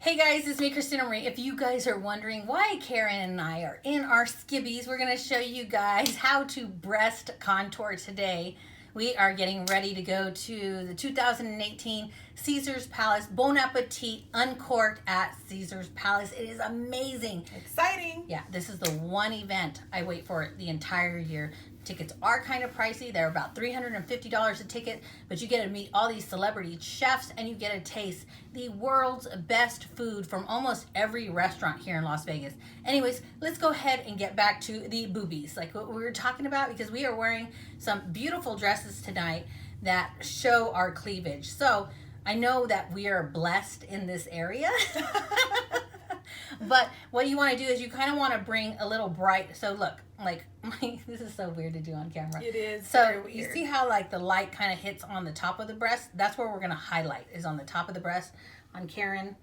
Hey guys, it's me, Christina Marie. If you guys are wondering why Karen and I are in our skibbies, we're going to show you guys how to breast contour today. We are getting ready to go to the 2018 Caesar's Palace Bon Appetit Uncorked at Caesar's Palace. It is amazing. Exciting. Yeah, this is the one event I wait for the entire year. Tickets are kind of pricey. They're about $350 a ticket, but you get to meet all these celebrity chefs and you get to taste the world's best food from almost every restaurant here in Las Vegas. Anyways, let's go ahead and get back to the boobies, like what we were talking about, because we are wearing some beautiful dresses tonight that show our cleavage. So I know that we are blessed in this area. But what you want to do is you kind of want to bring a little bright, so look, like, this is so weird to do on camera. It is. So you see how like the light kind of hits on the top of the breast? That's where we're going to highlight, is on the top of the breast. On Karen,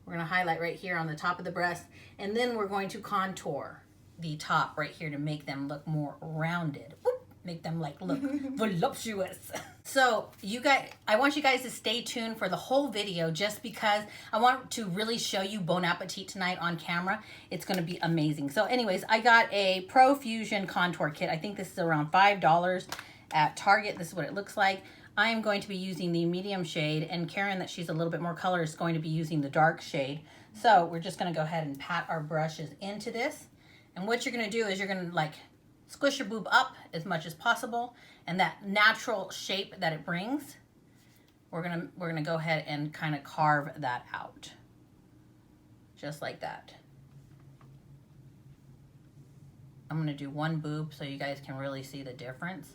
we're going to highlight right here on the top of the breast. And then we're going to contour the top right here to make them look more rounded. Whoop. Make them like look voluptuous. So you guys, I want you guys to stay tuned for the whole video, just because I want to really show you Bon Appetit tonight on camera. It's going to be amazing. So anyways, I got a Pro Fusion contour kit. I think this is around $5 at Target. This is what it looks like. I am going to be using the medium shade, and Karen, that she's a little bit more color, is going to be using the dark shade. So we're just going to go ahead and pat our brushes into this. And what you're going to do is you're going to like squish your boob up as much as possible, and that natural shape that it brings, we're gonna go ahead and kind of carve that out, just like that. I'm gonna do one boob so you guys can really see the difference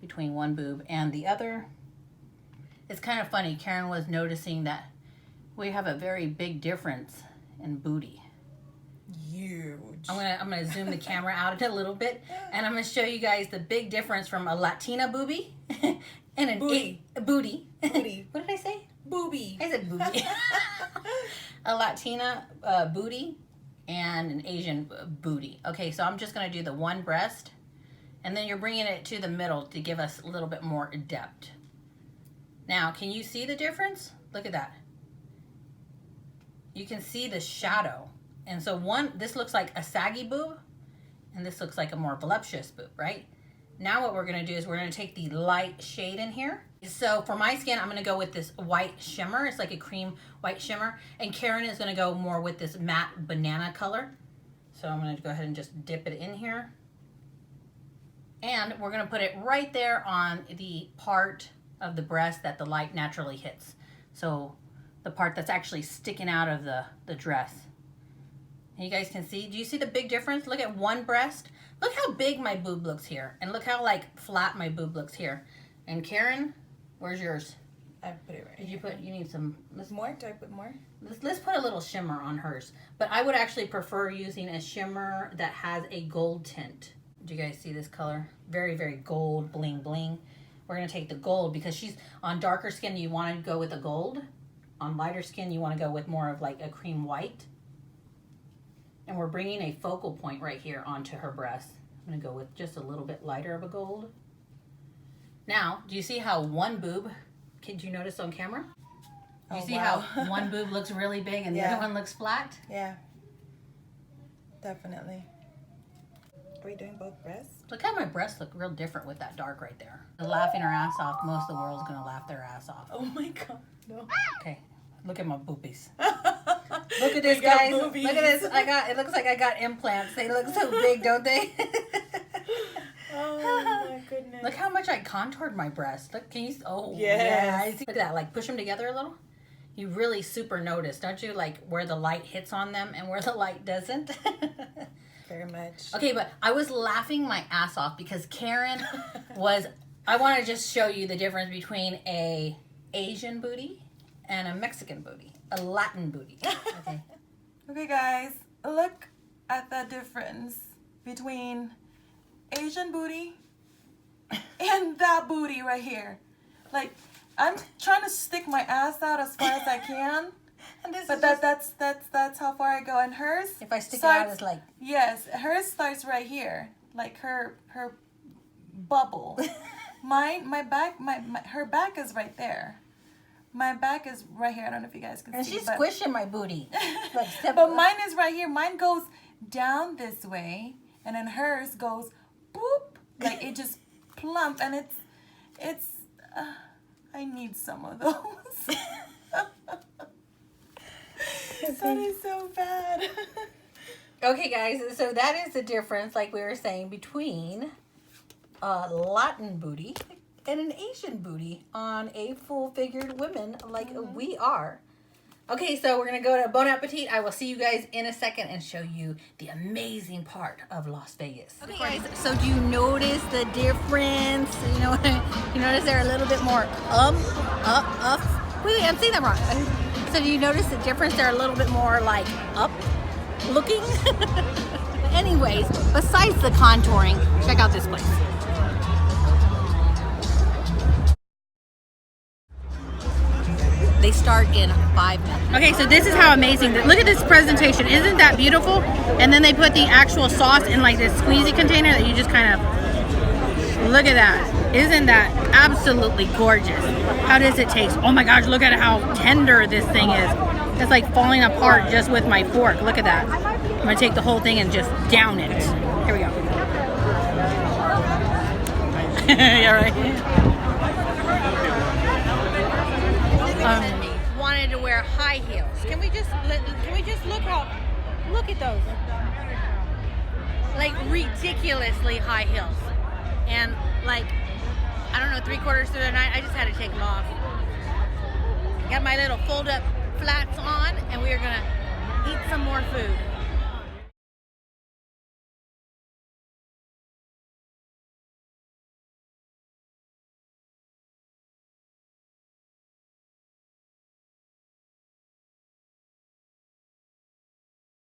between one boob and the other. It's kind of funny, Karen was noticing that we have a very big difference in booty. Huge. I'm gonna zoom the camera out a little bit, and I'm gonna show you guys the big difference from a Latina boobie and an Booty. Booty. Booty. What did I say? Booby. I said booby. A Latina booty and an Asian booty. Okay, so I'm just gonna do the one breast, and then you're bringing it to the middle to give us a little bit more depth. Now, can you see the difference? Look at that. You can see the shadow. And so this looks like a saggy boob, and this looks like a more voluptuous boob, right? Now what we're gonna do is we're gonna take the light shade in here. So for my skin, I'm gonna go with this white shimmer. It's like a cream white shimmer. And Karen is gonna go more with this matte banana color. So I'm gonna go ahead and just dip it in here. And we're gonna put it right there on the part of the breast that the light naturally hits. So the part that's actually sticking out of the dress. And you guys can see, do you see the big difference? Look at one breast. Look how big my boob looks here. And look how like flat my boob looks here. And Karen, where's yours? I put it right. Did you put, you need some, More? Do I put more? let's put a little shimmer on hers. But I would actually prefer using a shimmer that has a gold tint. Do you guys see this color? Very, very gold, bling, bling. We're gonna take the gold because she's on darker skin, you wanna go with the gold. On lighter skin, you wanna go with more of like a cream white. And we're bringing a focal point right here onto her breast. I'm gonna go with just a little bit lighter of a gold. Now, do you see how one boob, did you notice on camera? Do you see how one boob looks really big and the other one looks flat? Yeah. Definitely. Are we doing both breasts? Look how my breasts look real different with that dark right there. Laughing her ass off, most of the world's gonna laugh their ass off. Oh my god. No. Okay, look at my boobies. Look at this, guys. Boobies. Look at this. It looks like I got implants. They look so big, don't they? Oh my goodness. Look how much I contoured my breast. Look, can you? Oh, Yes. yeah. Look at that. Like push them together a little. You really super notice, don't you? Like where the light hits on them and where the light doesn't. Very much. Okay, but I was laughing my ass off because Karen was. I want to just show you the difference between a Asian booty and a Mexican booty, a Latin booty. Okay. Okay, guys, look at the difference between Asian booty and that booty right here. Like, I'm trying to stick my ass out as far as I can, And this but is that's how far I go. And hers, if I stick it out, starts, it's like yes, hers starts right here, like her bubble. Mine, her back is right there. My back is right here. I don't know if you guys can And see. she's squishing my booty. Like, but mine is right here. Mine goes down this way, and then hers goes boop. Like it just plump, and it's. I need some of those. That is so bad. Okay, guys, so that is the difference, like we were saying, between a Latin booty and an Asian booty on a full-figured woman like we are. Okay, so we're going to go to Bon Appetit. I will see you guys in a second and show you the amazing part of Las Vegas. Okay, guys, so do you notice the difference? You know, you notice they're a little bit more up. Wait, I'm saying that wrong. So do you notice the difference? They're a little bit more like up looking. Anyways, besides the contouring, check out this place. They start in 5 minutes. Okay, so this is how amazing. Look at this presentation. Isn't that beautiful? And then they put the actual sauce in like this squeezy container that you just kind of look at that. Isn't that absolutely gorgeous? How does it taste? Oh my gosh, look at how tender this thing is. It's like falling apart just with my fork. Look at that. I'm gonna take the whole thing and just down it. Here we go. Yeah, right. Wanted to wear high heels. Can we just look at those? Like ridiculously high heels. And like, I don't know, 3/4 through the night, I just had to take them off. Got my little fold up flats on, and we are gonna eat some more food.